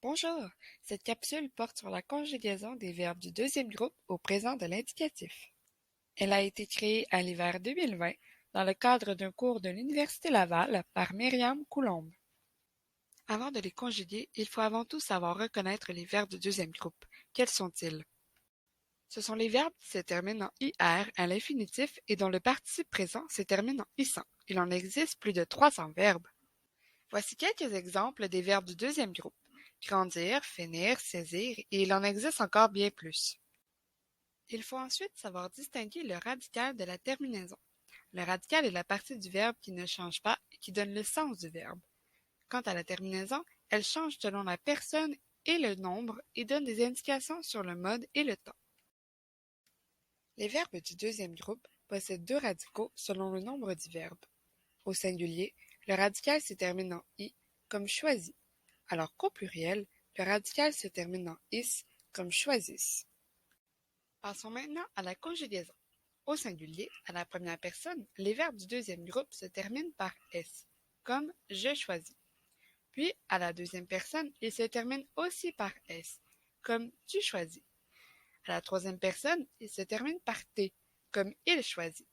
Bonjour, cette capsule porte sur la conjugaison des verbes du deuxième groupe au présent de l'indicatif. Elle a été créée à l'hiver 2020 dans le cadre d'un cours de l'Université Laval par Myriam Coulombe. Avant de les conjuguer, il faut avant tout savoir reconnaître les verbes du deuxième groupe. Quels sont-ils? Ce sont les verbes qui se terminent en IR à l'infinitif et dont le participe présent se termine en ISAN. Il en existe plus de 300 verbes. Voici quelques exemples des verbes du deuxième groupe. Grandir, finir, saisir, et il en existe encore bien plus. Il faut ensuite savoir distinguer le radical de la terminaison. Le radical est la partie du verbe qui ne change pas et qui donne le sens du verbe. Quant à la terminaison, elle change selon la personne et le nombre et donne des indications sur le mode et le temps. Les verbes du deuxième groupe possèdent deux radicaux selon le nombre du verbe. Au singulier, le radical se termine en « i » comme choisi, alors qu'au pluriel, le radical se termine en « is » comme choisissent. Passons maintenant à la conjugaison. Au singulier, à la première personne, les verbes du deuxième groupe se terminent par « s », comme « je choisis ». Puis, à la deuxième personne, ils se terminent aussi par « s », comme « tu choisis ». À la troisième personne, ils se terminent par « t », comme « il choisit ».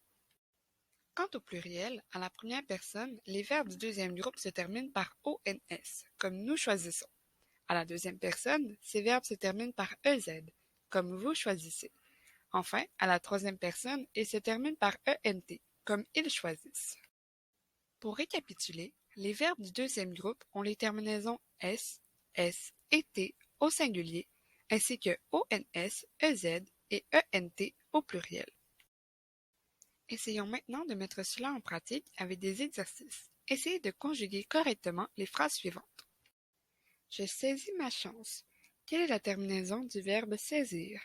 Quant au pluriel, à la première personne, les verbes du deuxième groupe se terminent par « ons », comme « nous choisissons ». À la deuxième personne, ces verbes se terminent par « ez », comme « vous choisissez ». Enfin, à la troisième personne, ils se terminent par « ent », comme « ils choisissent ». Pour récapituler, les verbes du deuxième groupe ont les terminaisons s, s et t au singulier, ainsi que ons, ez et ent au pluriel. Essayons maintenant de mettre cela en pratique avec des exercices. Essayez de conjuguer correctement les phrases suivantes. Je saisis ma chance. Quelle est la terminaison du verbe saisir?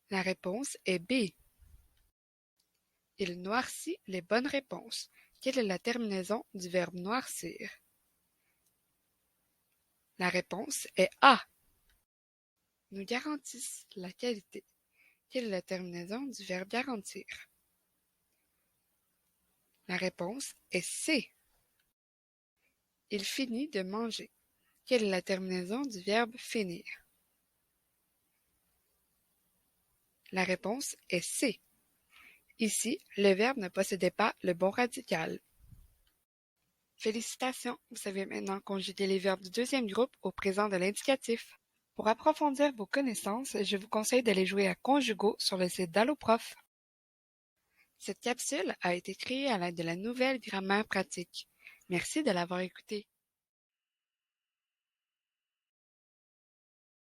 La réponse est B. Il noircit les bonnes réponses. Quelle est la terminaison du verbe noircir? La réponse est A. Nous garantissent la qualité. Quelle est la terminaison du verbe garantir? La réponse est C. Il finit de manger. Quelle est la terminaison du verbe finir? La réponse est C. Ici, le verbe ne possédait pas le bon radical. Félicitations, vous savez maintenant conjuguer les verbes du deuxième groupe au présent de l'indicatif. Pour approfondir vos connaissances, je vous conseille d'aller jouer à Conjugo sur le site d'Alloprof. Cette capsule a été créée à l'aide de la nouvelle grammaire pratique. Merci de l'avoir écoutée.